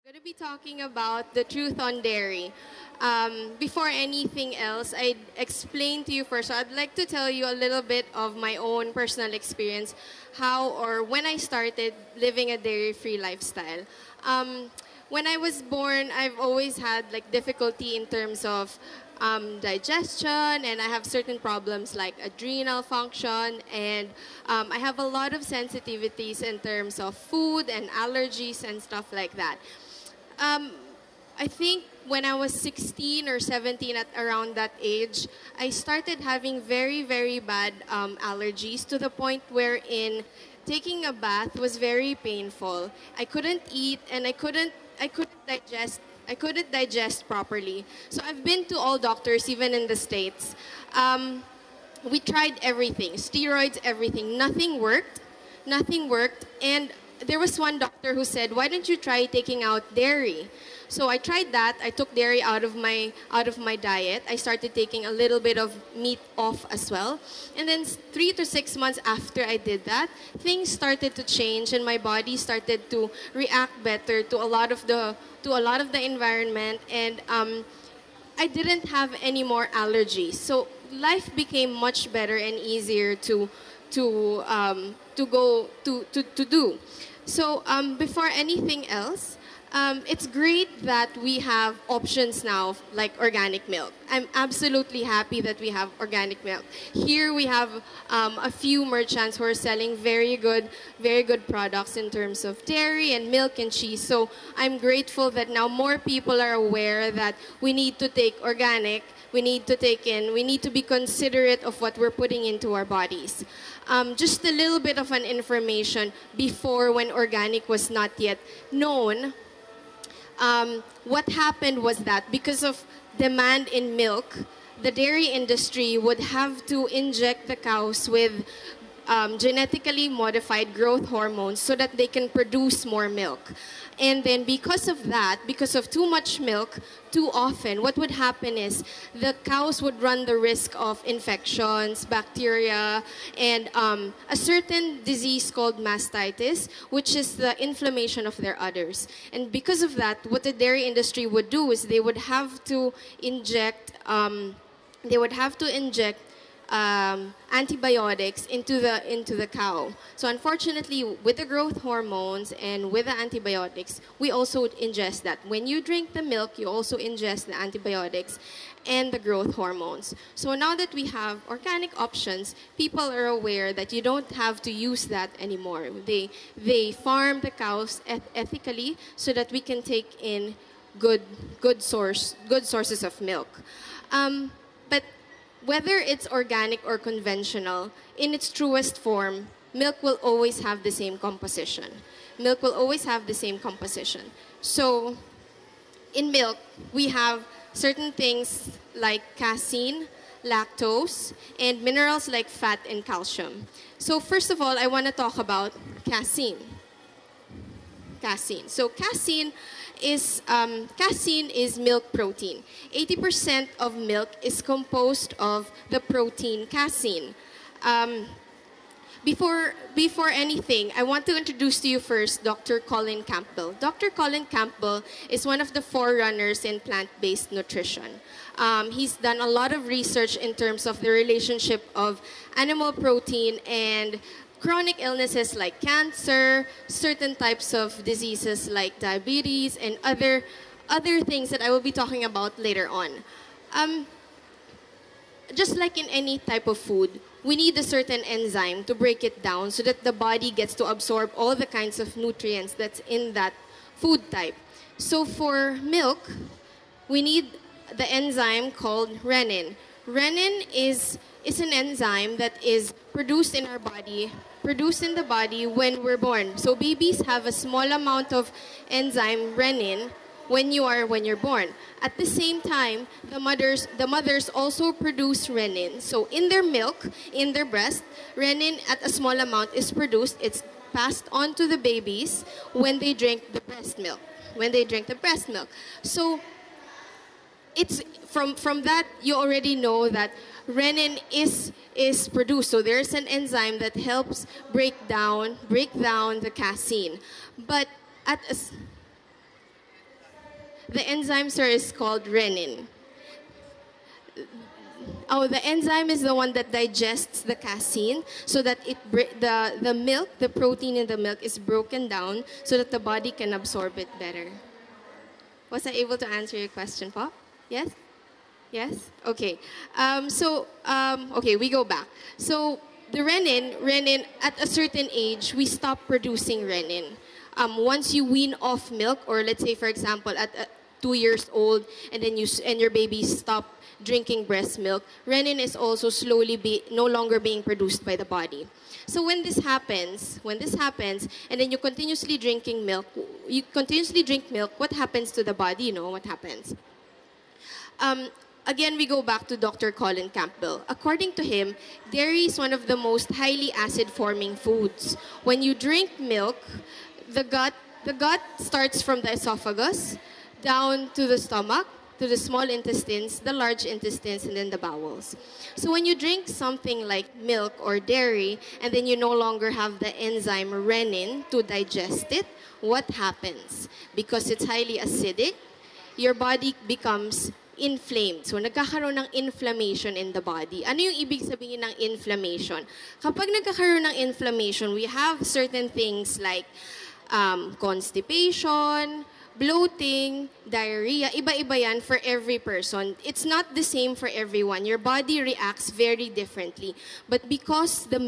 going to be talking about the truth on dairy. Before anything else, I'd explain to you first. So I'd like to tell you a little bit of my own personal experience, how or when I started living a dairy-free lifestyle. When I was born, I've always had like difficulty in terms of digestion, and I have certain problems like adrenal function, and I have a lot of sensitivities in terms of food and allergies and stuff like that. Um, I think when I was 16 or 17, at around that age, I started having very, very bad allergies to the point wherein taking a bath was very painful. I couldn't eat and I couldn't digest properly. So I've been to all doctors, even in the States. We tried everything, steroids, everything. Nothing worked. Nothing worked. And there was one doctor who said, "Why don't you try taking out dairy?" So I tried that. I took dairy out of my diet. I started taking a little bit of meat off as well. And then 3 to 6 months after I did that, things started to change, and my body started to react better to a lot of the environment, and I didn't have any more allergies. So life became much better and easier to do. So before anything else, it's great that we have options now like organic milk. I'm absolutely happy that we have organic milk. Here we have a few merchants who are selling very good products in terms of dairy and milk and cheese. So I'm grateful that now more people are aware that we need to take organic. We need to be considerate of what we're putting into our bodies. Just a little bit of an information before, when organic was not yet known. What happened was that because of demand in milk, the dairy industry would have to inject the cows with genetically modified growth hormones so that they can produce more milk. And then because of that, because of too much milk, too often, what would happen is the cows would run the risk of infections, bacteria, and a certain disease called mastitis, which is the inflammation of their udders. And because of that, what the dairy industry would do is they would have to inject antibiotics into the cow. So unfortunately, with the growth hormones and with the antibiotics, we also ingest that. When you drink the milk, you also ingest the antibiotics and the growth hormones. So now that we have organic options, people are aware that you don't have to use that anymore. They farm the cows ethically so that we can take in good sources of milk. But whether it's organic or conventional, in its truest form, milk will always have the same composition. Milk will always have the same composition. So in milk, we have certain things like casein, lactose, and minerals like fat and calcium. So first of all, I want to talk about casein. Casein. So casein is milk protein. 80% of milk is composed of the protein casein. Before anything, I want to introduce to you first Dr. Colin Campbell. Dr. Colin Campbell is one of the forerunners in plant-based nutrition. He's done a lot of research in terms of the relationship of animal protein and chronic illnesses like cancer, certain types of diseases like diabetes, and other things that I will be talking about later on. Just like in any type of food, we need a certain enzyme to break it down so that the body gets to absorb all the kinds of nutrients that's in that food type. So for milk, we need the enzyme called renin. Renin is an enzyme that is produced in the body when we're born. So babies have a small amount of enzyme renin when you're born. At the same time, the mothers also produce renin. So in their milk, in their breast, renin at a small amount is produced. It's passed on to the babies when they drink the breast milk. So it's from that you already know that renin is produced. So there's an enzyme that helps break down the casein. But The enzyme, sir, is called renin. Oh, the enzyme is the one that digests the casein so that the milk, the protein in the milk is broken down so that the body can absorb it better. Was I able to answer your question, Pop? Yes? Yes? Okay. Okay, we go back. So the renin, at a certain age, we stop producing renin. Once you wean off milk, or let's say, for example, at 2 years old, and then your baby stop drinking breast milk, renin is also slowly no longer being produced by the body. So when this happens, and then you continuously drink milk, what happens to the body? You know what happens? Again, we go back to Dr. Colin Campbell. According to him, dairy is one of the most highly acid-forming foods. When you drink milk, the gut starts from the esophagus down to the stomach, to the small intestines, the large intestines, and then the bowels. So when you drink something like milk or dairy, and then you no longer have the enzyme renin to digest it, what happens? Because it's highly acidic, your body becomes inflamed. So nagkakaroon ng inflammation in the body. Ano yung ibig sabihin ng inflammation? Kapag nagkakaroon ng inflammation, we have certain things like constipation, bloating, diarrhea, iba-iba yan for every person. It's not the same for everyone. Your body reacts very differently. But because the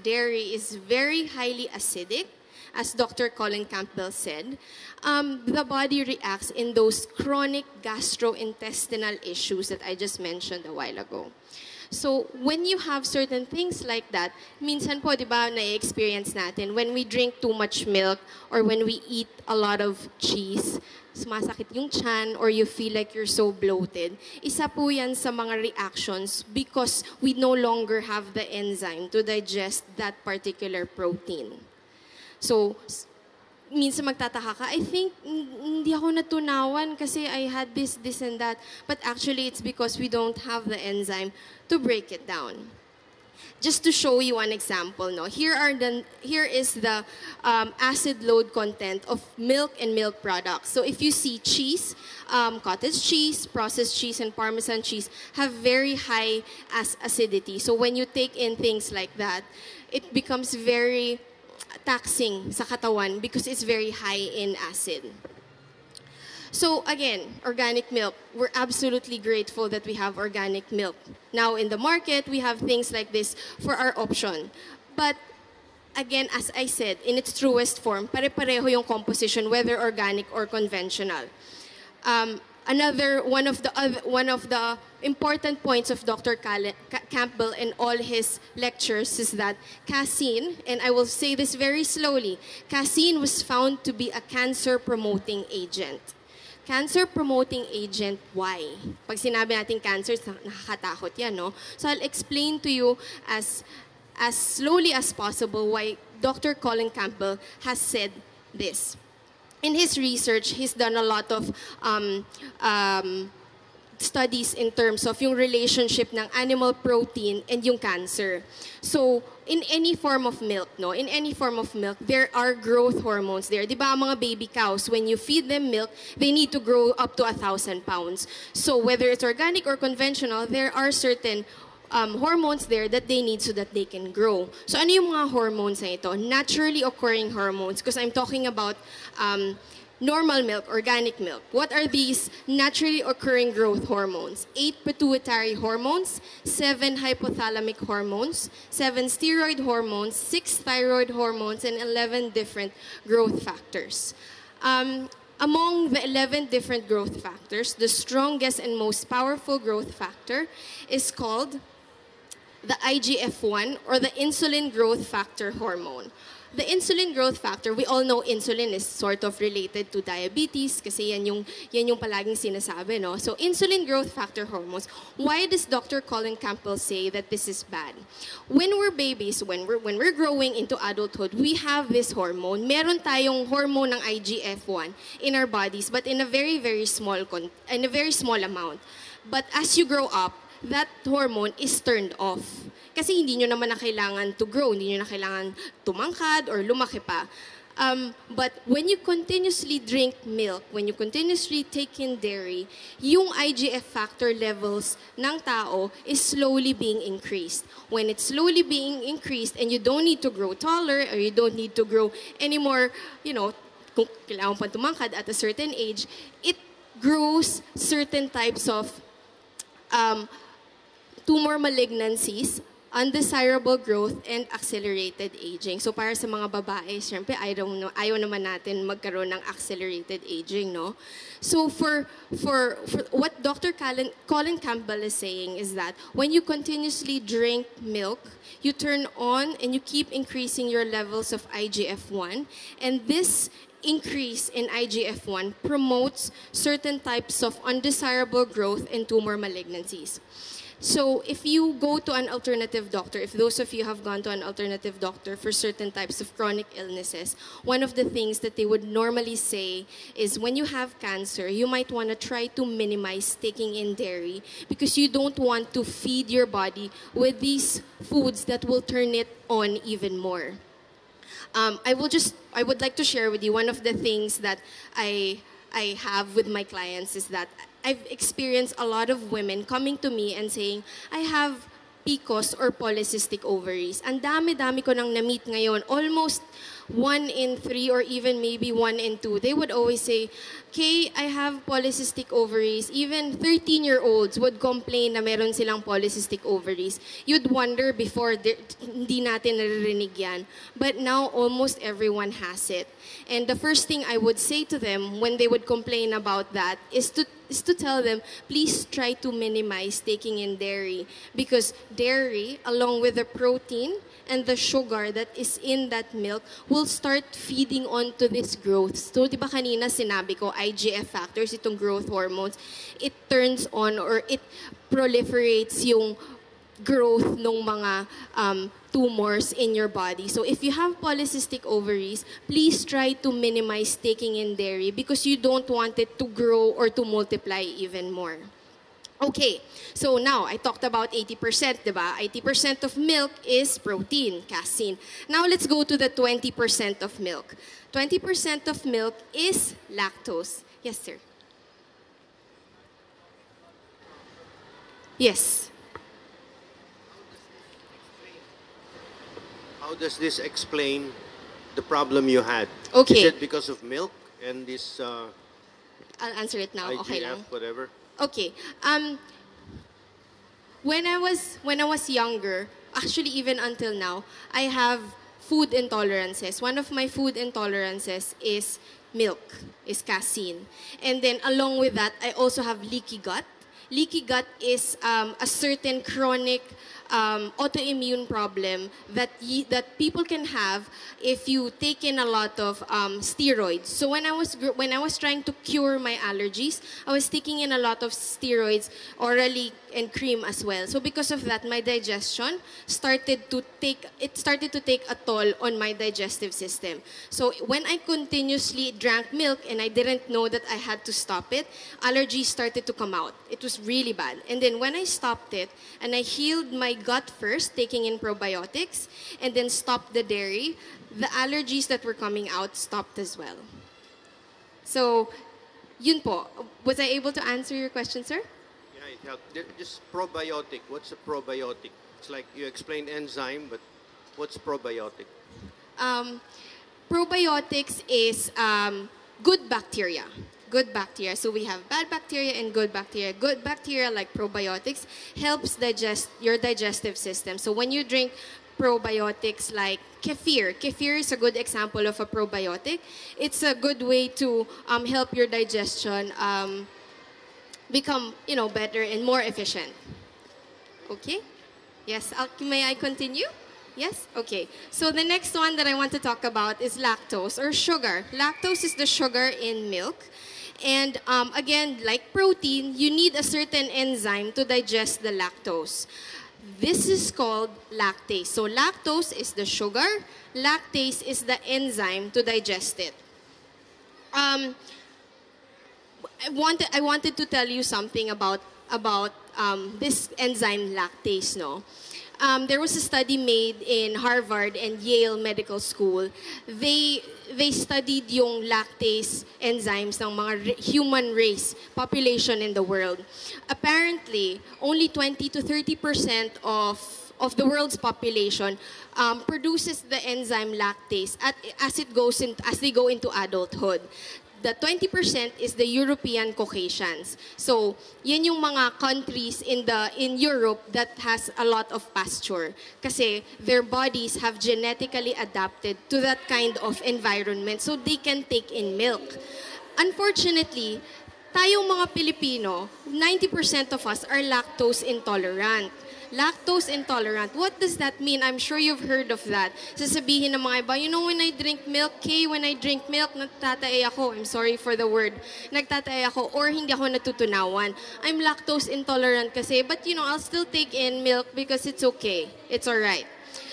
dairy is very highly acidic, as Dr. Colin Campbell said, the body reacts in those chronic gastrointestinal issues that I just mentioned a while ago. So when you have certain things like that, minsan po, di ba, na-experience natin, when we drink too much milk or when we eat a lot of cheese, sumasakit yung tiyan or you feel like you're so bloated, isa po yan sa mga reactions because we no longer have the enzyme to digest that particular protein. So, minsan magtataka ka, I think hindi ako natunawan kasi I had this and that. But actually, it's because we don't have the enzyme to break it down. Just to show you an example, no? Here is the acid load content of milk and milk products. So if you see cheese, cottage cheese, processed cheese, and Parmesan cheese have very high acidity. So when you take in things like that, it becomes very taxing sa katawan because it's very high in acid. So again, organic milk. We're absolutely grateful that we have organic milk. Now in the market, we have things like this for our option. But again, as I said, in its truest form, pare-pareho yung composition, whether organic or conventional. One of the important points of Dr. Campbell in all his lectures is that casein, and I will say this very slowly, casein was found to be a cancer-promoting agent. Cancer-promoting agent, why? Pag sinabi natin cancer, nakakatakot yan, no? So I'll explain to you as slowly as possible why Dr. Colin Campbell has said this. In his research, he's done a lot of studies in terms of yung relationship ng animal protein and yung cancer. So, in any form of milk, no? In any form of milk, there are growth hormones there. Di ba, ang mga baby cows, when you feed them milk, they need to grow up to 1,000 pounds. So, whether it's organic or conventional, there are certain hormones there that they need so that they can grow. So, ano yung mga hormones na ito? Naturally occurring hormones, because I'm talking about normal milk, organic milk. What are these naturally occurring growth hormones? 8 pituitary hormones, 7 hypothalamic hormones, 7 steroid hormones, 6 thyroid hormones, and 11 different growth factors. Among the 11 different growth factors, the strongest and most powerful growth factor is called the IGF-1 or the insulin growth factor hormone. The insulin growth factor, we all know insulin is sort of related to diabetes kasi yan yung palaging sinasabi, no? So insulin growth factor hormones, why does Dr. Colin Campbell say that this is bad? When we're babies, when we're growing into adulthood, we have this hormone. Meron tayong hormone ng IGF-1 in our bodies, but in a very small amount. But as you grow up, that hormone is turned off. Kasi hindi nyo naman na kailangan to grow, hindi nyo na kailangan tumangkad or lumaki pa. But when you continuously drink milk, when you continuously take in dairy, yung IGF factor levels ng tao is slowly being increased. When it's slowly being increased and you don't need to grow taller or you don't need to grow anymore, kung kailangan pa tumangkad at a certain age, it grows certain types of tumor malignancies, undesirable growth, and accelerated aging. So para sa mga babae, syempre, ayaw naman natin magkaroon ng accelerated aging, no? So for what Dr. Colin Campbell is saying is that when you continuously drink milk, you turn on and you keep increasing your levels of IGF-1, and this increase in IGF-1 promotes certain types of undesirable growth and tumor malignancies. So if you go to an alternative doctor, if those of you have gone to an alternative doctor for certain types of chronic illnesses, one of the things that they would normally say is when you have cancer, you might want to try to minimize taking in dairy because you don't want to feed your body with these foods that will turn it on even more. I would like to share with you one of the things that I have with my clients is that I've experienced a lot of women coming to me and saying, I have PCOS or polycystic ovaries. Ang dami-dami ko nang na-meet ngayon. Almost 1 in 3 or even maybe 1 in 2. They would always say, Kay, I have polycystic ovaries. Even 13-year-olds would complain na meron silang polycystic ovaries. You'd wonder before, hindi natin naririnig yan. But now, almost everyone has it. And the first thing I would say to them when they would complain about that is to tell them, please try to minimize taking in dairy. Because dairy, along with the protein and the sugar that is in that milk, will start feeding onto this growth. So, di ba kanina sinabi ko, IGF factors, itong growth hormones, it turns on or it proliferates yung growth ng mga tumors in your body. So if you have polycystic ovaries, please try to minimize taking in dairy because you don't want it to grow or to multiply even more. Okay, so now I talked about 80%, diba? 80% of milk is protein, casein. Now let's go to the 20% of milk. 20% of milk is lactose. Yes, sir. Yes. How does this explain the problem you had? Okay. Is it because of milk and this I'll answer it now. IGF, Okay lang. whatever? Okay. When I was younger, actually even until now, I have food intolerances. One of my food intolerances is milk, is casein. And then along with that, I also have leaky gut. Leaky gut is a certain chronic autoimmune problem that people can have if you take in a lot of steroids. So when I was trying to cure my allergies, I was taking in a lot of steroids orally and cream as well. So because of that, my digestion started to take a toll on my digestive system. So when I continuously drank milk and I didn't know that I had to stop it, allergies started to come out. It was really bad. And then when I stopped it and I healed my gut first, taking in probiotics, and then stopped the dairy, the allergies that were coming out stopped as well. So, yun po. Was I able to answer your question, sir? Yeah, it helped. Just probiotic. What's a probiotic? It's like you explained enzyme, but what's probiotic? Probiotics is good bacteria. Good bacteria. So we have bad bacteria and good bacteria. Good bacteria, like probiotics, helps digest your digestive system. So when you drink probiotics like kefir is a good example of a probiotic. It's a good way to help your digestion become, better and more efficient. Okay? Yes. May I continue? Yes? Okay. So the next one that I want to talk about is lactose or sugar. Lactose is the sugar in milk. And again, like protein, you need a certain enzyme to digest the lactose. This is called lactase. So lactose is the sugar. Lactase is the enzyme to digest it. I wanted to tell you something about this enzyme lactase, no? There was a study made in Harvard and Yale Medical School. They studied yung lactase enzymes ng mga human race population in the world. Apparently, only 20 to 30% of the world's population produces the enzyme lactase as they go into adulthood. The 20% is the European Caucasians. So, yan yung mga countries in Europe that has a lot of pasture. Kasi their bodies have genetically adapted to that kind of environment so they can take in milk. Unfortunately, tayong mga Pilipino, 90% of us are lactose intolerant. Lactose intolerant. What does that mean? I'm sure you've heard of that. Sasabihin ng mga iba, you know, when I drink milk, when I drink milk, nagtatae ako. I'm sorry for the word. Nagtatae ako or hindi ako natutunawan. I'm lactose intolerant kasi, but you know, I'll still take in milk because it's okay. It's alright.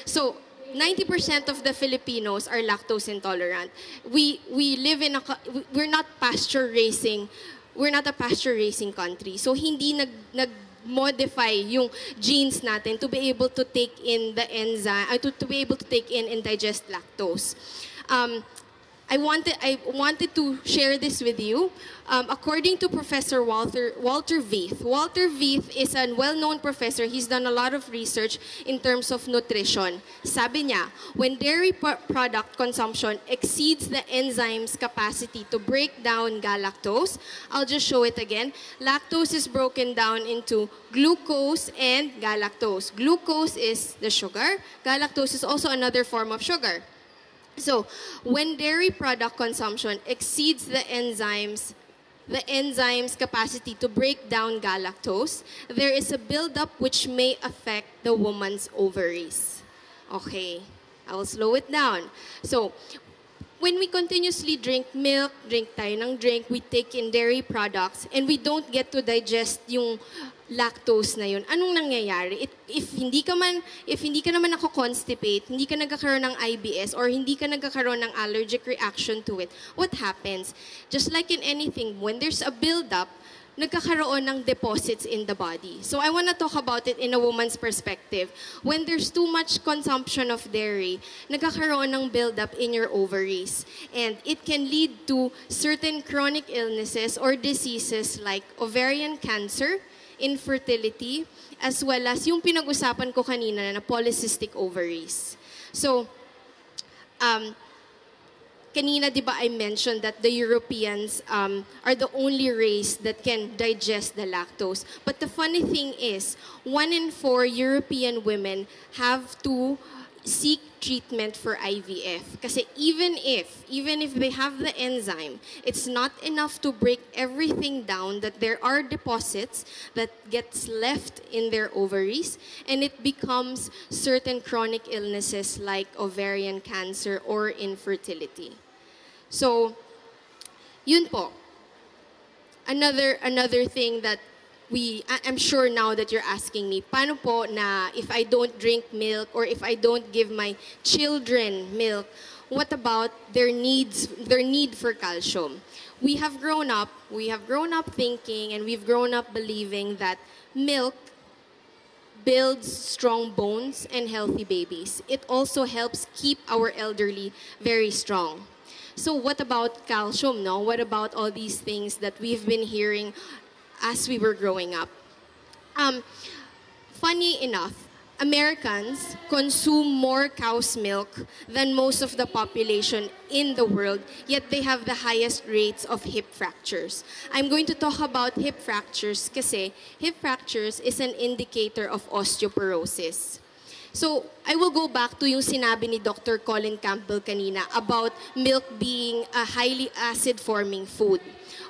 So, 90% of the Filipinos are lactose intolerant. We live in we're not pasture raising. We're not a pasture raising country. So, hindi modify yung genes natin to be able to take in the enzyme, to be able to take in and digest lactose. I wanted to share this with you. According to Professor Walter Veith. Walter Veith is a well-known professor. He's done a lot of research in terms of nutrition. Sabi niya, when dairy product consumption exceeds the enzyme's capacity to break down galactose, I'll just show it again. Lactose is broken down into glucose and galactose. Glucose is the sugar. Galactose is also another form of sugar. So, when dairy product consumption exceeds the enzyme's capacity to break down galactose, there is a buildup which may affect the woman's ovaries. Okay, I will slow it down. So, when we continuously drink milk, drink tayo ng drink, we take in dairy products, and we don't get to digest yung lactose na yun, anong nangyayari? If hindi ka naman nako-constipate, hindi ka nagkakaroon ng IBS, or hindi ka nagkakaroon ng allergic reaction to it, what happens? Just like in anything, when there's a buildup, nagkakaroon ng deposits in the body. So I want to talk about it in a woman's perspective. When there's too much consumption of dairy, nagkakaroon ng buildup in your ovaries. And it can lead to certain chronic illnesses or diseases like ovarian cancer, infertility, as well as yung pinag-usapan ko kanina na polycystic ovaries. So, kanina, di ba, I mentioned that the Europeans are the only race that can digest the lactose. But the funny thing is, 1 in 4 European women have to seek treatment for IVF. Kasi even if they have the enzyme, it's not enough to break everything down, that there are deposits that gets left in their ovaries, and it becomes certain chronic illnesses like ovarian cancer or infertility. So, yun po. Another thing that I'm sure now that you're asking me, paano po na if I don't drink milk or if I don't give my children milk, what about their need for calcium? We have grown up thinking, and we've grown up believing that milk builds strong bones and healthy babies. It also helps keep our elderly very strong. So what about calcium, no? What about all these things that we've been hearing as we were growing up? Funny enough, Americans consume more cow's milk than most of the population in the world, yet they have the highest rates of hip fractures. I'm going to talk about hip fractures kasi hip fractures is an indicator of osteoporosis. So, I will go back to yung sinabi ni Dr. Colin Campbell kanina about milk being a highly acid-forming food.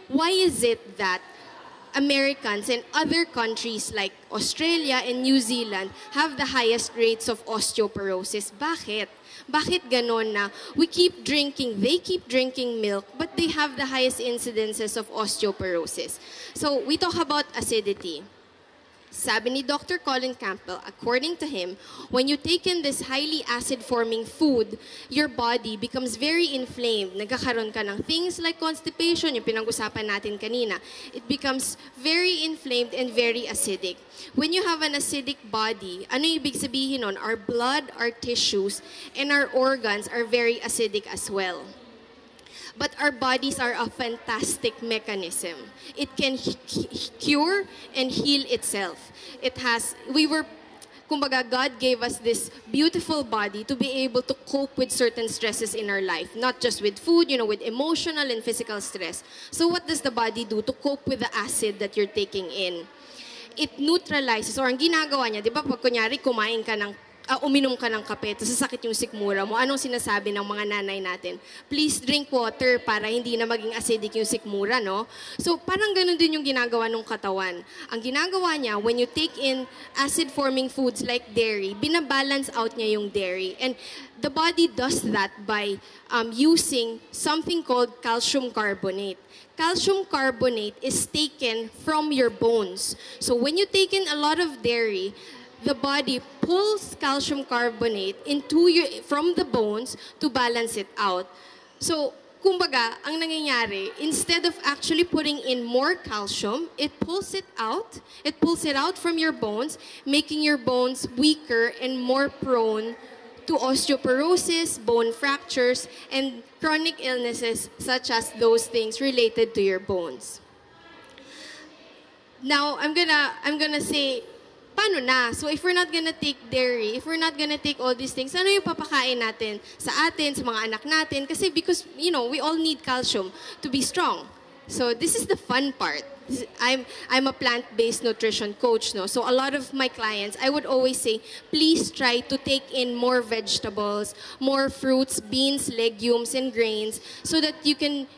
Why is it that Americans and other countries like Australia and New Zealand have the highest rates of osteoporosis? Bakit? Bakit ganon na they keep drinking milk, but they have the highest incidences of osteoporosis? So, we talk about acidity. Sabi ni Dr. Colin Campbell, according to him, when you take in this highly acid-forming food, your body becomes very inflamed. Nagkakaroon ka ng things like constipation, yung pinag-usapan natin kanina. It becomes very inflamed and very acidic. When you have an acidic body, ano yung ibig sabihin nun? Our blood, our tissues, and our organs are very acidic as well. But our bodies are a fantastic mechanism. It can cure and heal itself. Kumbaga, God gave us this beautiful body to be able to cope with certain stresses in our life. Not just with food, with emotional and physical stress. So what does the body do to cope with the acid that you're taking in? It neutralizes, or ang ginagawa niya, di ba, pag kunyari uminom ka ng kape, tapos sasakit yung sikmura mo, anong sinasabi ng mga nanay natin? Please drink water para hindi na maging acidic yung sikmura, no? So, parang ganun din yung ginagawa ng katawan. Ang ginagawa niya, when you take in acid-forming foods like dairy, binabalance out niya yung dairy. And the body does that by using something called calcium carbonate. Calcium carbonate is taken from your bones. So, when you take in a lot of dairy, the body pulls calcium carbonate from the bones to balance it out. So, kumbaga, ang nangyayari, instead of actually putting in more calcium, it pulls it out. It pulls it out from your bones, making your bones weaker and more prone to osteoporosis, bone fractures, and chronic illnesses such as those things related to your bones. Now, I'm gonna say, paano na? So if we're not gonna take dairy, if we're not gonna take all these things, ano yung papakain natin sa atin, sa mga anak natin? Kasi because, we all need calcium to be strong. So this is the fun part. I'm a plant-based nutrition coach, no? So a lot of my clients, I would always say, please try to take in more vegetables, more fruits, beans, legumes, and grains, so that you can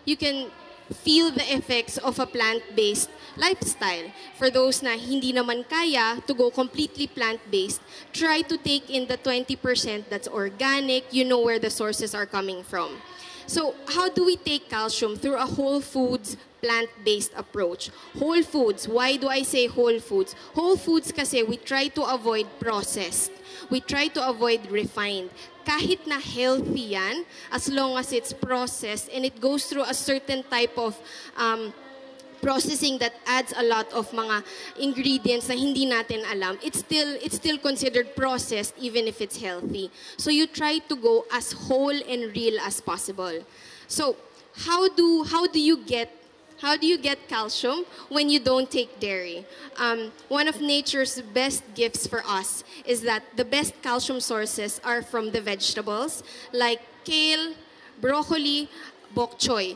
feel the effects of a plant-based lifestyle. For those na hindi naman kaya to go completely plant-based, try to take in the 20% that's organic, where the sources are coming from. So how do we take calcium? Through a whole foods, plant-based approach. Whole foods. Why do I say whole foods? Whole foods kasi we try to avoid processed. We try to avoid refined. Kahit na healthy yan, as long as it's processed and it goes through a certain type of processing that adds a lot of mga ingredients na hindi natin alam, it's still considered processed even if it's healthy. So you try to go as whole and real as possible. So how do you get calcium when you don't take dairy? One of nature's best gifts for us is that the best calcium sources are from the vegetables like kale, broccoli, bok choy.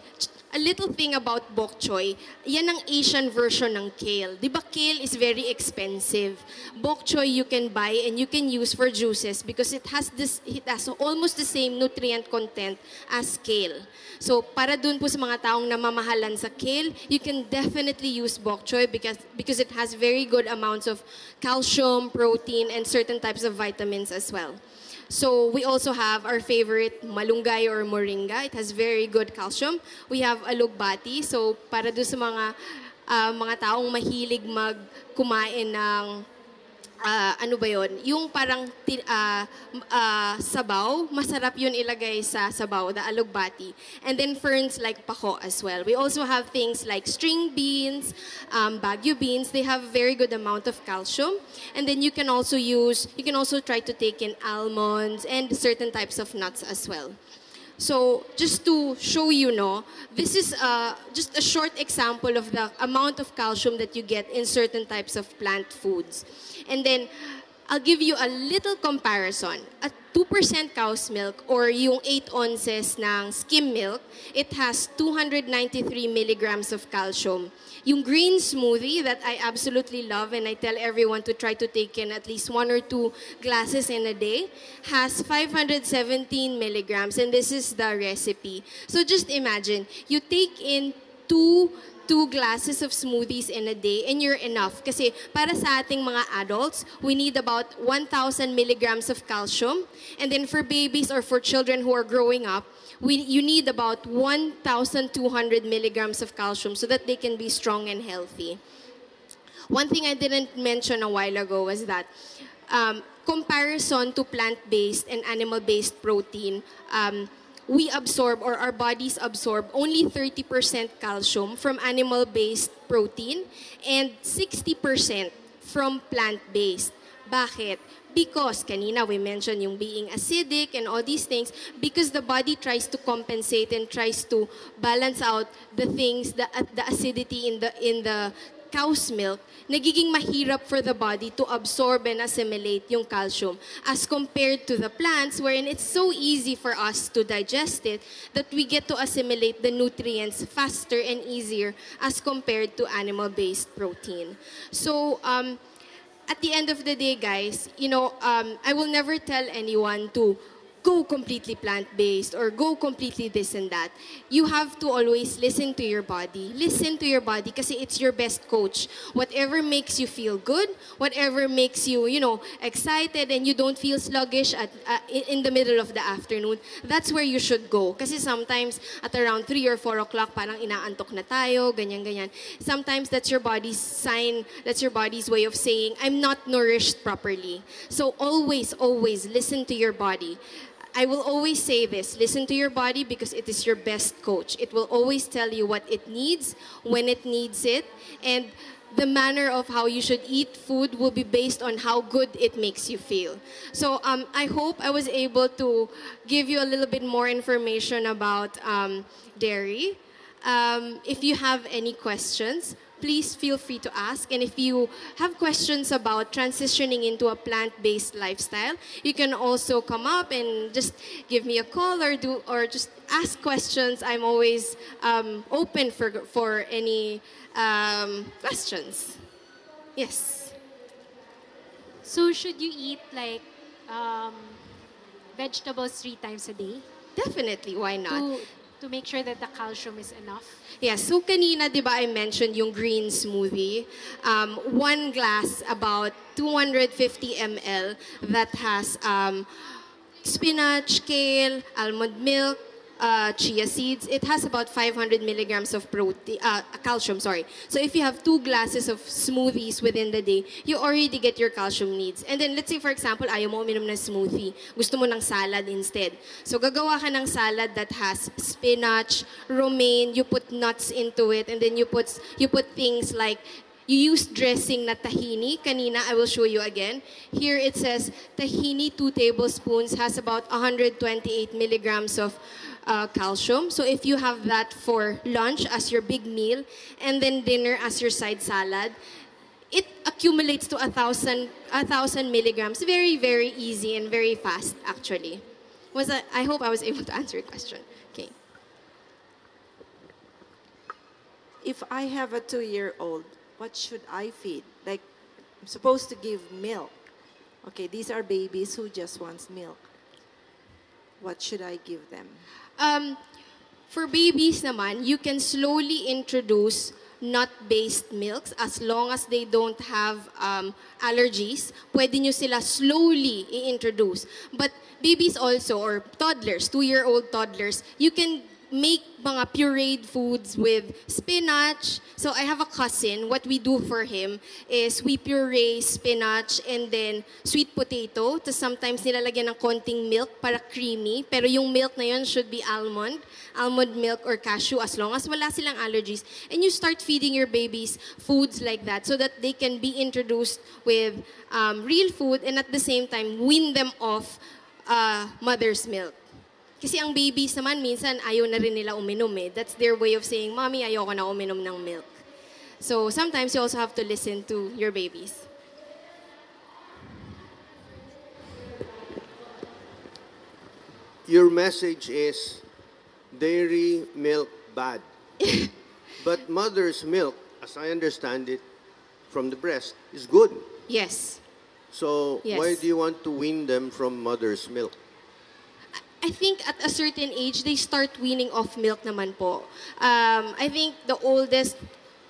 A little thing about bok choy, yan ang Asian version ng kale. Di ba kale is very expensive? Bok choy you can buy and you can use for juices because it has almost the same nutrient content as kale. So para dun po sa mga taong namamahalan sa kale, you can definitely use bok choy because it has very good amounts of calcium, protein, and certain types of vitamins as well. So we also have our favorite malunggay or moringa. It has very good calcium. We have alugbati. So para doon sa mga taong mahilig kumain ng ano ba yun? Yung parang sabaw, masarap yun ilagay sa sabaw, the alugbati. And then ferns like pako as well. We also have things like string beans, bagu beans. They have a very good amount of calcium. And then you can also try to take in almonds and certain types of nuts as well. So just to show you, this is just a short example of the amount of calcium that you get in certain types of plant foods. And then, I'll give you a little comparison. At 2% cow's milk or yung 8 ounces ng skim milk, it has 293 milligrams of calcium. Yung green smoothie that I absolutely love and I tell everyone to try to take in at least 1 or 2 glasses in a day has 517 milligrams, and this is the recipe. So just imagine, you take in 2 glasses of smoothies in a day and you're enough. Kasi para sa ating mga adults, we need about 1,000 milligrams of calcium. And then for babies or for children who are growing up, you need about 1,200 milligrams of calcium so that they can be strong and healthy. One thing I didn't mention a while ago was that comparison to plant-based and animal-based protein, we absorb, or our bodies absorb, only 30% calcium from animal-based protein and 60% from plant-based. Bakit? Because, kanina we mentioned yung being acidic and all these things, because the body tries to compensate and tries to balance out the things, the acidity in the cow's milk, nagiging mahirap for the body to absorb and assimilate yung calcium as compared to the plants, wherein it's so easy for us to digest it that we get to assimilate the nutrients faster and easier as compared to animal-based protein. So, at the end of the day, guys, I will never tell anyone to go completely plant-based or go completely this and that. You have to always listen to your body. Listen to your body kasi it's your best coach. Whatever makes you feel good, whatever makes you, excited and you don't feel sluggish in the middle of the afternoon, that's where you should go. Kasi sometimes at around 3 or 4 o'clock, parang inaantok na tayo, ganyan-ganyan. Sometimes that's your body's sign, that's your body's way of saying, I'm not nourished properly. So always, always listen to your body. I will always say this, listen to your body because it is your best coach. It will always tell you what it needs, when it needs it, and the manner of how you should eat food will be based on how good it makes you feel. So I hope I was able to give you a little bit more information about dairy. If you have any questions, please feel free to ask. And if you have questions about transitioning into a plant-based lifestyle, you can also come up and just give me a call or just ask questions. I'm always open for any questions. Yes. So should you eat like vegetables 3 times a day? Definitely, why not? To make sure that the calcium is enough? Yes, so kanina, di ba, I mentioned yung green smoothie. 1 glass, about 250 ml, that has spinach, kale, almond milk, chia seeds. It has about 500 milligrams of calcium, sorry. So if you have 2 glasses of smoothies within the day, you already get your calcium needs. And then let's say, for example, ayaw mo uminom ng smoothie. Gusto mo ng salad instead. So gagawa ka ng salad that has spinach, romaine, you put nuts into it, and then you put things like, you use dressing na tahini. Kanina, I will show you again. Here it says, tahini, 2 tablespoons, has about 128 milligrams of calcium. So if you have that for lunch as your big meal, and then dinner as your side salad, it accumulates to 1,000 milligrams. Very, very easy and very fast, actually. I hope I was able to answer your question. Okay. If I have a 2-year-old, what should I feed? Like, I'm supposed to give milk. Okay, these are babies who just wants milk. What should I give them? For babies naman, you can slowly introduce nut-based milks as long as they don't have allergies. Pwede nyo sila slowly i-introduce. But babies also, or toddlers, 2-year-old toddlers, you can make mga pureed foods with spinach. So I have a cousin, what we do for him is we puree spinach and then sweet potato. Tapos sometimes nilalagyan ng konting milk para creamy. Pero yung milk na yun should be almond milk or cashew as long as wala silang allergies. And you start feeding your babies foods like that so that they can be introduced with real food and at the same time wean them off mother's milk. Kasi ang babies naman, minsan ayaw na rin nila uminom eh. That's their way of saying, Mommy, ayoko na uminom ng milk. So sometimes you also have to listen to your babies. Your message is dairy milk bad. But mother's milk, as I understand it, from the breast, is good. Yes. So Yes. why do you want to wean them from mother's milk? I think at a certain age, they start weaning off milk naman po. I think the oldest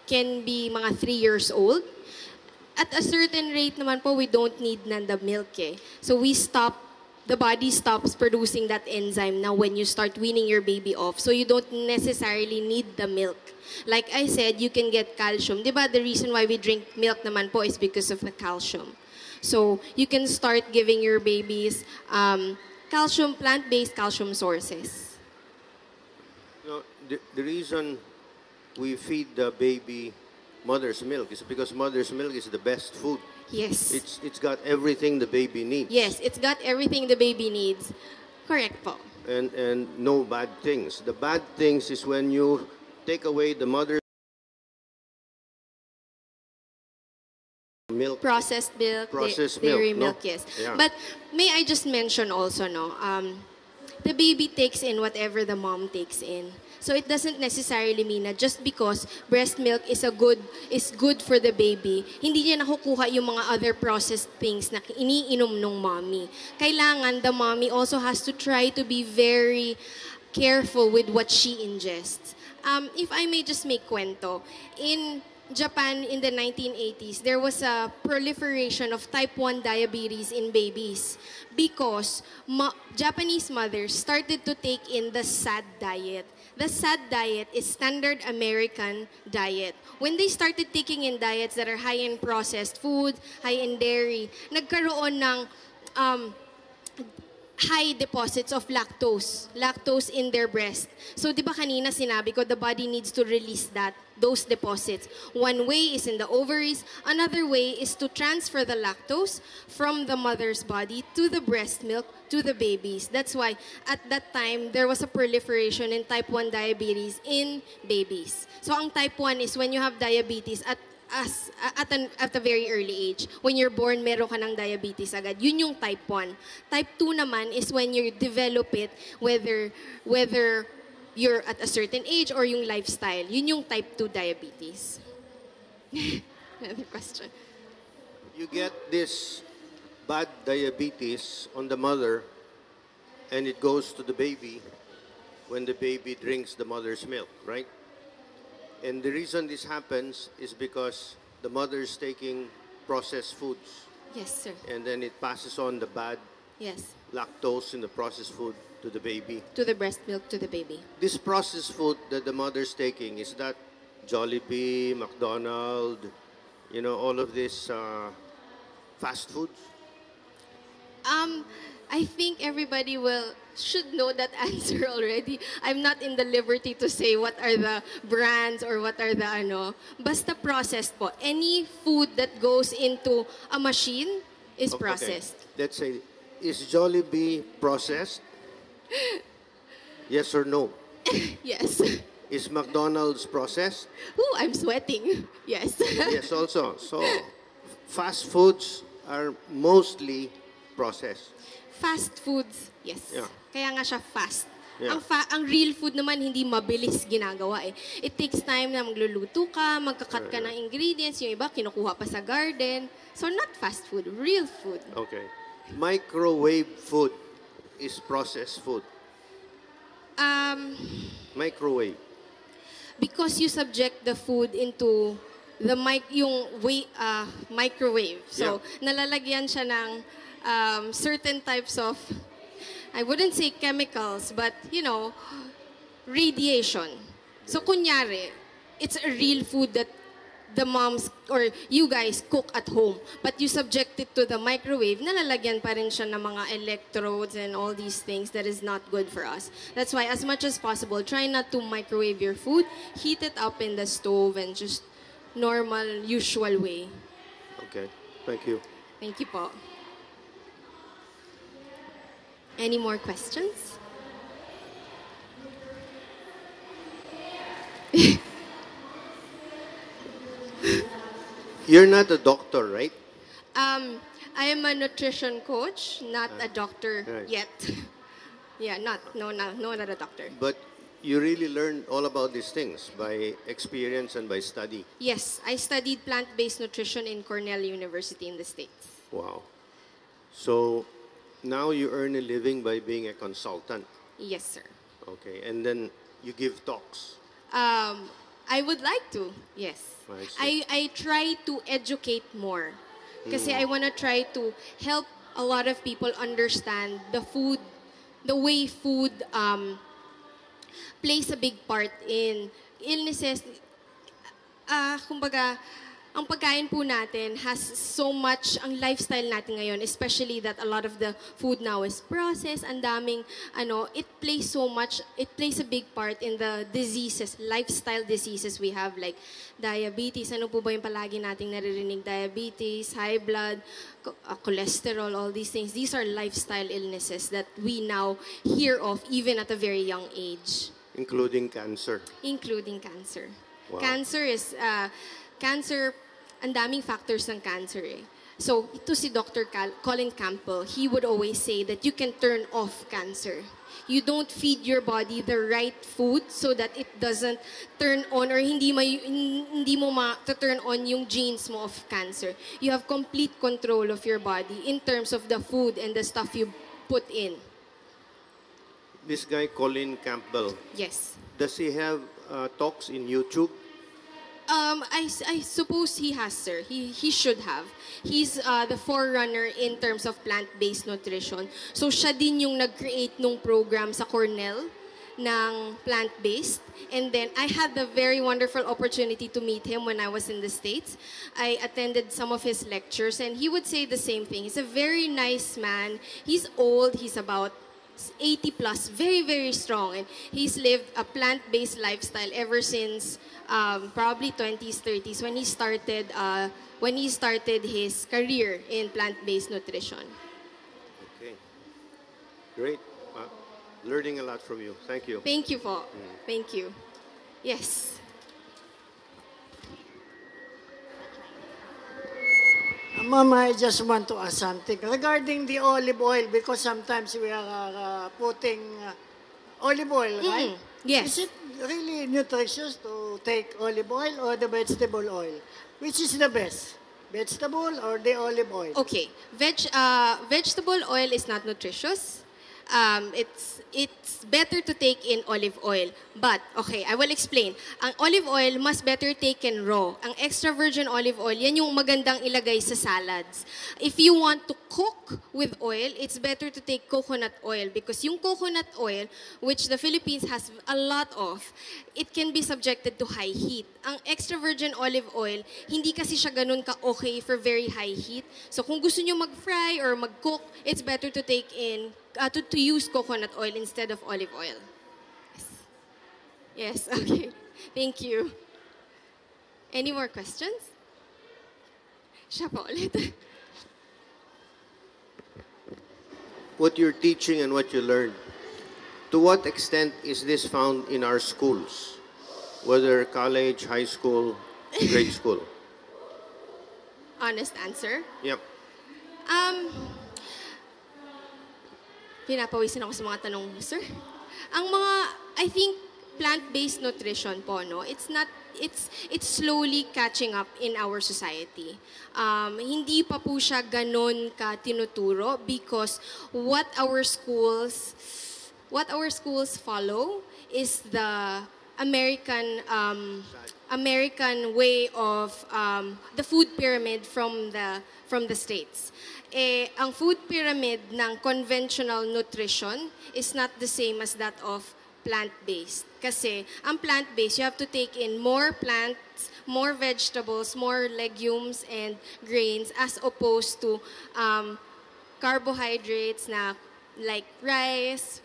can be mga 3 years old. At a certain rate naman po, we don't need na the milk eh. So we stop the body stops producing that enzyme now when you start weaning your baby off. So you don't necessarily need the milk. Like I said, you can get calcium. Diba, the reason why we drink milk naman po is because of the calcium. So you can start giving your babies calcium, plant-based calcium sources. No, the reason we feed the baby mother's milk is because mother's milk is the best food. Yes. It's got everything the baby needs. Yes, it's got everything the baby needs. Correct po. And no bad things. The bad things is when you take away the mother's milk. Processed milk, Processed dairy milk, milk, no? yes. Yeah. But may I just mention also, no, the baby takes in whatever the mom takes in. So it doesn't necessarily mean na just because breast milk is good for the baby, hindi niya nakukuha yung mga other processed things na iniinom ng mommy. Kailangan the mommy also has to try to be very careful with what she ingests. If I may just make kwento, in Japan in the 1980s, there was a proliferation of type 1 diabetes in babies because Japanese mothers started to take in the SAD diet. The SAD diet is standard American diet. When they started taking in diets that are high in processed food, high in dairy, nagkaroon ng high deposits of lactose in their breast. So, di ba kanina sinabi ko, the body needs to release those deposits. One way is in the ovaries. Another way is to transfer the lactose from the mother's body to the breast milk to the babies. That's why at that time, there was a proliferation in type 1 diabetes in babies. So, ang type 1 is when you have diabetes at a very early age. When you're born, meron ka ng diabetes agad. Yun yung type 1. Type 2 naman is when you develop it, whether you're at a certain age or yung lifestyle. Yun yung type 2 diabetes. Another question. You get this bad diabetes on the mother and it goes to the baby when the baby drinks the mother's milk, right? And the reason this happens is because the mother is taking processed foods. Yes, sir. And then it passes on the bad Yes. lactose in the processed food to the baby. To the breast milk to the baby. This processed food that the mother is taking, is that Jollibee, McDonald's, all of this fast foods? I think everybody should know that answer already. I'm not in the liberty to say what are the brands or what are the Basta processed po. Any food that goes into a machine is processed. Okay. Let's say, is Jollibee processed? Yes or no? Yes. Is McDonald's processed? Ooh, I'm sweating. Yes. Yes, also. So, fast foods are mostly processed. Fast foods, yes. Yeah. Kaya nga siya fast. Yeah. Ang real food naman hindi mabilis ginagawa eh. It takes time na magluluto ka, magkakat ka ng ingredients, yung iba kinukuha pa sa garden. So not fast food, real food. Okay. Microwave food is processed food. Microwave. Because you subject the food into the microwave. So nalalagyan siya ng certain types of, I wouldn't say chemicals, but, radiation. So, kunyari, it's a real food that the moms or you guys cook at home, but you subject it to the microwave, nalalagyan pa rin siya ng mga electrodes and all these things that is not good for us. That's why, as much as possible, try not to microwave your food. Heat it up in the stove and just normal, usual way. Okay. Thank you. Thank you po. Any more questions? You're not a doctor, right? I am a nutrition coach, not a doctor right. yet. Yeah, not a doctor. But you really learned all about these things by experience and by study. Yes, I studied plant-based nutrition in Cornell University in the States. Wow. So now you earn a living by being a consultant. Yes, sir. Okay. And then you give talks. I would like to, yes. I see. I try to educate more. Kasi I want to try to help a lot of people understand the way food plays a big part in illnesses. Kumbaga, ang pagkain po natin has so much, ang lifestyle natin ngayon, especially that a lot of the food now is processed, ang daming, it plays a big part in the diseases, lifestyle diseases we have, like diabetes. Ano po ba yung palagi nating naririnig? Diabetes, high blood, cholesterol, all these things. These are lifestyle illnesses that we now hear of even at a very young age. Including cancer. Including cancer. Wow. Cancer, ang daming factors ng cancer eh. So, ito si Dr. Colin Campbell, he would always say that you can turn off cancer. You don't feed your body the right food so that it doesn't turn on or hindi mo ma-turn on yung genes mo of cancer. You have complete control of your body in terms of the food and the stuff you put in. This guy, Colin Campbell, Yes. does he have talks in YouTube? I suppose he has, sir. He should have. He's the forerunner in terms of plant-based nutrition. So siya din yung nag-create nung program sa Cornell ng plant-based. And then I had the very wonderful opportunity to meet him when I was in the States. I attended some of his lectures and he would say the same thing. He's a very nice man. He's old. He's about 80 plus, very, very strong. And he's lived a plant-based lifestyle ever since probably 20s, 30s when he started his career in plant-based nutrition. Okay. Great. Learning a lot from you. Thank you. Thank you po. Thank you. Yes. Ma'am, I just want to ask something regarding the olive oil because sometimes we are putting olive oil, right? Yes. Is it really nutritious to take olive oil or the vegetable oil? Which is the best? Vegetable or the olive oil? Okay. Vegetable oil is not nutritious. It's better to take in olive oil. But, okay, I will explain. Ang olive oil, mas better taken raw. Ang extra virgin olive oil, yan yung magandang ilagay sa salads. If you want to cook with oil, it's better to take coconut oil because yung coconut oil, which the Philippines has a lot of, it can be subjected to high heat. Ang extra virgin olive oil, hindi kasi siya ganun ka-okay for very high heat. So kung gusto nyo mag-fry or mag-cook, it's better to take in to use coconut oil instead of olive oil. Yes, okay. Thank you. Any more questions? Siya pa ulit. What you're teaching and what you learned, to what extent is this found in our schools? Whether college, high school, grade school? Honest answer? Yep. Pinapawisin ako sa mga tanong mo, sir. I think plant-based nutrition po, no? It's slowly catching up in our society. Hindi pa po siya ganon ka tinuturo because what our schools follow is the American way of the food pyramid from the States. Ang food pyramid ng conventional nutrition is not the same as that of plant-based. Kasi ang plant-based, you have to take in more plants, more vegetables, more legumes and grains as opposed to carbohydrates na like rice,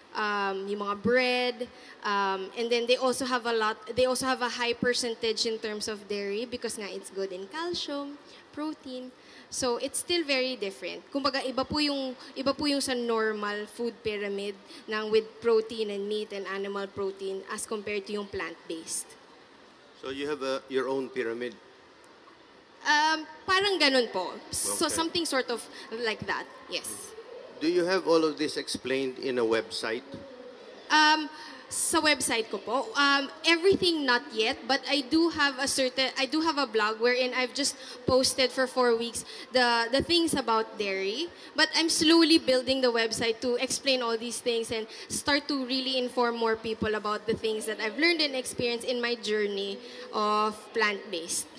yung mga bread, and then they also have a high percentage in terms of dairy because nga it's good in calcium, protein. So it's still very different. Kumbaga iba po yung sa normal food pyramid ng with protein and meat and animal protein as compared to yung plant-based. So you have your own pyramid? Parang ganun po. So Okay. something sort of like that. Yes. Do you have all of this explained in a website? Sa website ko po, everything not yet, but I do have a blog wherein I've just posted for 4 weeks the things about dairy. But I'm slowly building the website to explain all these things and start to really inform more people about the things that I've learned and experienced in my journey of plant-based.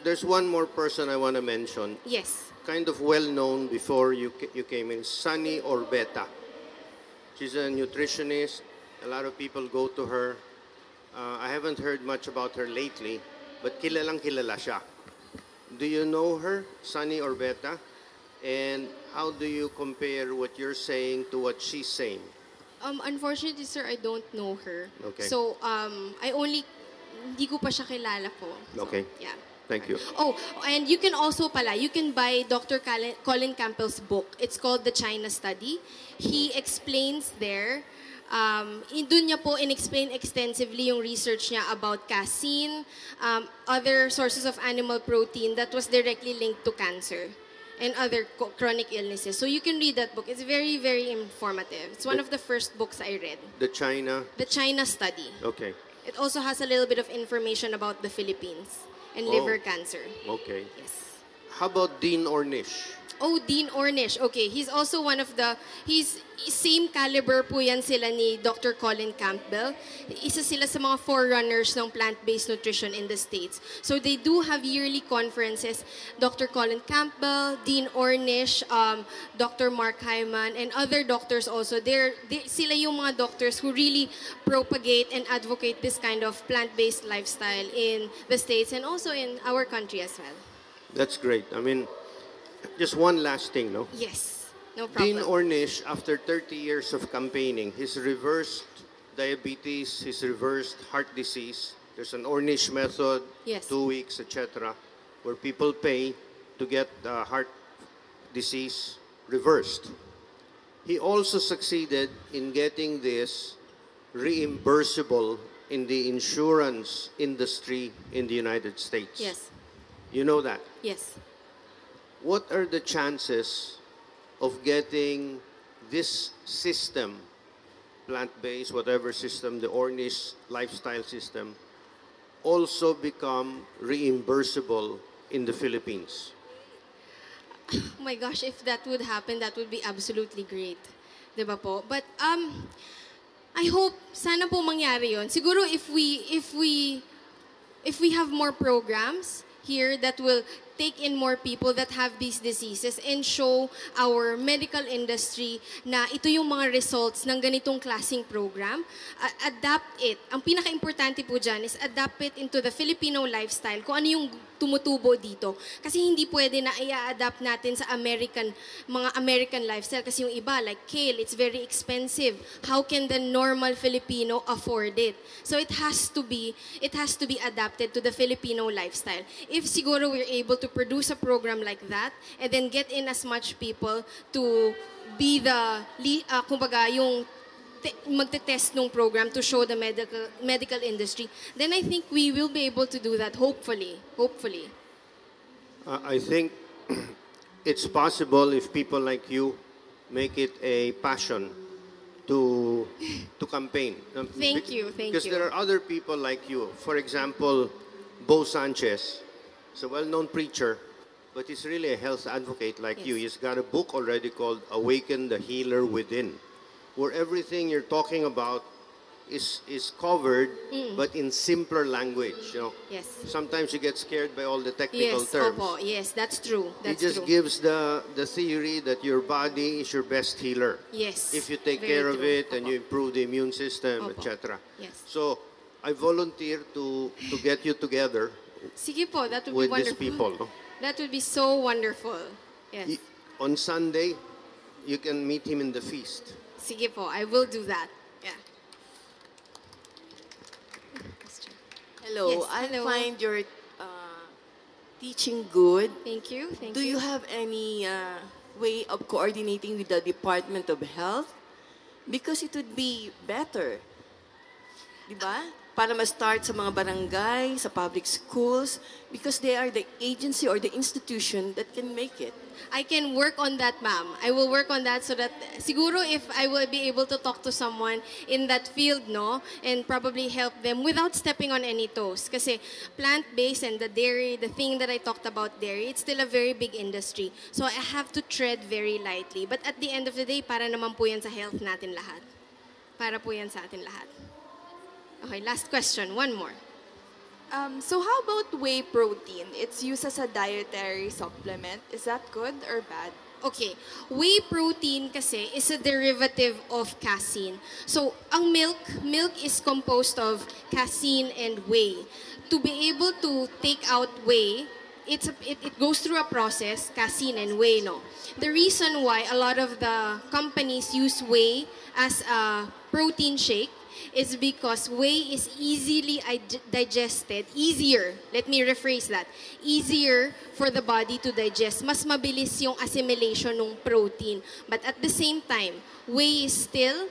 There's one more person I want to mention. Yes. kind of well known before you came in, Sunny Orbeta. She's a nutritionist. A lot of people go to her. I haven't heard much about her lately, but kilalang kilala siya. Do you know her, Sunny Orbeta? And how do you compare what you're saying to what she's saying? Unfortunately, sir, I don't know her. Okay. So, hindi ko pa siya kilala po. So, Okay. yeah. Thank you. Oh, and you can also you can buy Dr. Colin Campbell's book. It's called The China Study. He explains there, dun niya po in-explain extensively yung research niya about casein, other sources of animal protein that was directly linked to cancer and other chronic illnesses. So you can read that book. It's very, very informative. It's one of the first books I read. The China Study. Okay. It also has a little bit of information about the Philippines and liver cancer. Okay. Yes. How about Dean Ornish? Oh, Dean Ornish. Okay, he's also one of the, he's same caliber po yan sila ni Dr. Colin Campbell. Isa sila sa mga forerunners ng plant-based nutrition in the States. So they do have yearly conferences. Dr. Colin Campbell, Dean Ornish, Dr. Mark Hyman, and other doctors also. Sila yung mga doctors who really propagate and advocate this kind of plant-based lifestyle in the States and also in our country as well. That's great. I mean, just one last thing, no? Yes, no problem. Dean Ornish, after 30 years of campaigning, he's reversed diabetes, he's reversed heart disease. There's an Ornish method, Yes. 2 weeks, etc., where people pay to get heart disease reversed. He also succeeded in getting this reimbursable in the insurance industry in the United States. Yes, You know that? yes. What are the chances of getting this system, plant-based, whatever system, the Ornish lifestyle system, also become reimbursable in the Philippines? Oh my gosh, if that would happen, that would be absolutely great. Diba po? But I hope sana po mangyari yon. Siguro if we have more programs here that will take in more people that have these diseases and show our medical industry na ito yung mga results ng ganitong klaseng program. Adapt it. Ang pinaka-importante po dyan is adapt it into the Filipino lifestyle, kung ano yung tumutubo dito. Kasi hindi pwede na i-adapt natin sa mga American lifestyle. Kasi yung iba, like kale, it's very expensive. How can the normal Filipino afford it? So it has to be adapted to the Filipino lifestyle. If siguro we're able to produce a program like that and then get in as much people to be the kumbaga yung magte-test nung program to show the medical industry, then I think we will be able to do that, hopefully. I think it's possible if people like you make it a passion to campaign. Thank you. Because there are other people like you. For example, Bo Sanchez. He's a well-known preacher, but he's really a health advocate like you. He's got a book already called Awaken the Healer Within, where everything you're talking about is covered, but in simpler language. You know, Yes. sometimes you get scared by all the technical Yes, terms. opo. Yes, that's true. He just gives the theory that your body is your best healer. Yes. If you take very care of true. it and Opo. you improve the immune system, Opo. etc. Yes. So I volunteer to get you together Sige po, that would with be these wonderful. people. No? That would be so wonderful. Yes. On Sunday, you can meet him in the feast. Sige po, I will do that. Yeah. Hello, Yes, I hello. find your teaching good. Thank you. Do you have any way of coordinating with the Department of Health? Because it would be better. Di ba? Para ma-start sa mga barangay, sa public schools, because they are the agency or the institution that can make it. I can work on that, ma'am. I will work on that so that siguro if I will be able to talk to someone in that field, no, and probably help them without stepping on any toes. Kasi plant-based and the dairy, the thing that I talked about dairy, it's still a very big industry. So I have to tread very lightly. But at the end of the day, para naman po yan sa health natin lahat. Para po yan sa atin lahat. Okay, last question. One more. So how about whey protein? It's used as a dietary supplement. Is that good or bad? Okay, whey protein kasi is a derivative of casein. So, ang milk is composed of casein and whey. To be able to take out whey, it goes through a process, casein and whey, no? The reason why a lot of the companies use whey as a protein shake is because whey is easily digested, easier, let me rephrase that, easier for the body to digest. Mas mabilis yung assimilation ng protein. But at the same time, whey is still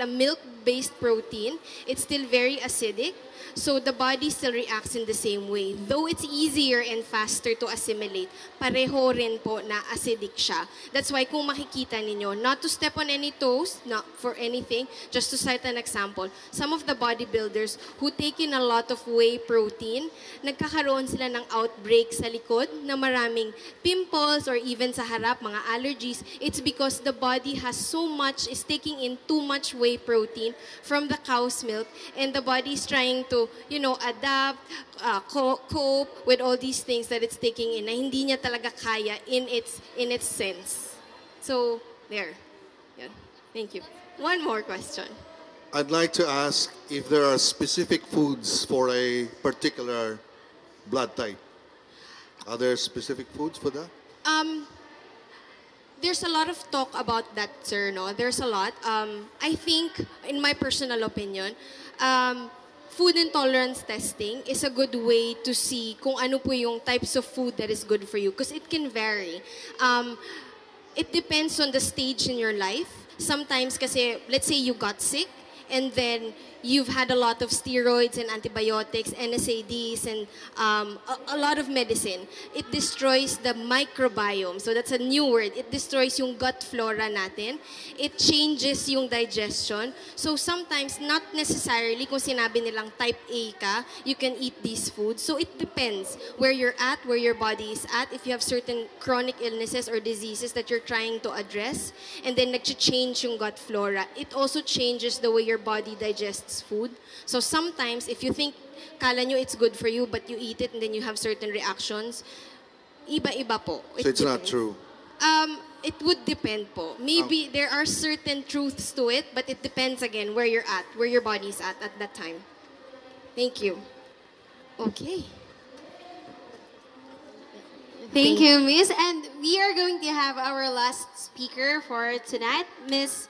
a milk-based protein. It's still very acidic. So the body still reacts in the same way. Though it's easier and faster to assimilate, pareho rin po na acidic siya. That's why kung makikita ninyo, not to step on any toes, not for anything, just to cite an example, some of the bodybuilders who take in a lot of whey protein, nagkakaroon sila ng outbreak sa likod na maraming pimples or even sa harap, mga allergies. It's because the body is taking in too much whey protein from the cow's milk, and the body is trying to adapt, cope with all these things that it's taking in na hindi niya talaga kaya in its sense. So, there. Yeah. Thank you. One more question. I'd like to ask if there are specific foods for a particular blood type. Are there specific foods for that? There's a lot of talk about that, sir, no? There's a lot. I think, in my personal opinion, food intolerance testing is a good way to see kung ano po yung types of food that is good for you, because it can vary. It depends on the stage in your life. Sometimes kasi, let's say you got sick, and then you've had a lot of steroids and antibiotics, NSAIDs, and a lot of medicine. It destroys the microbiome. So that's a new word. It destroys yung gut flora natin. It changes yung digestion. So sometimes, not necessarily kung sinabi nilang type A ka, you can eat these foods. So it depends where you're at, where your body is at, if you have certain chronic illnesses or diseases that you're trying to address, and then nag-change yung gut flora. It also changes the way your body digests food. So sometimes, if you think, kala nyo it's good for you, but you eat it and then you have certain reactions, iba-iba po. So it's not true? It would depend po. Maybe there are certain truths to it, but it depends again where you're at, where your body's at that time. Thank you. Okay. Thank you, Miss. And we are going to have our last speaker for tonight, Miss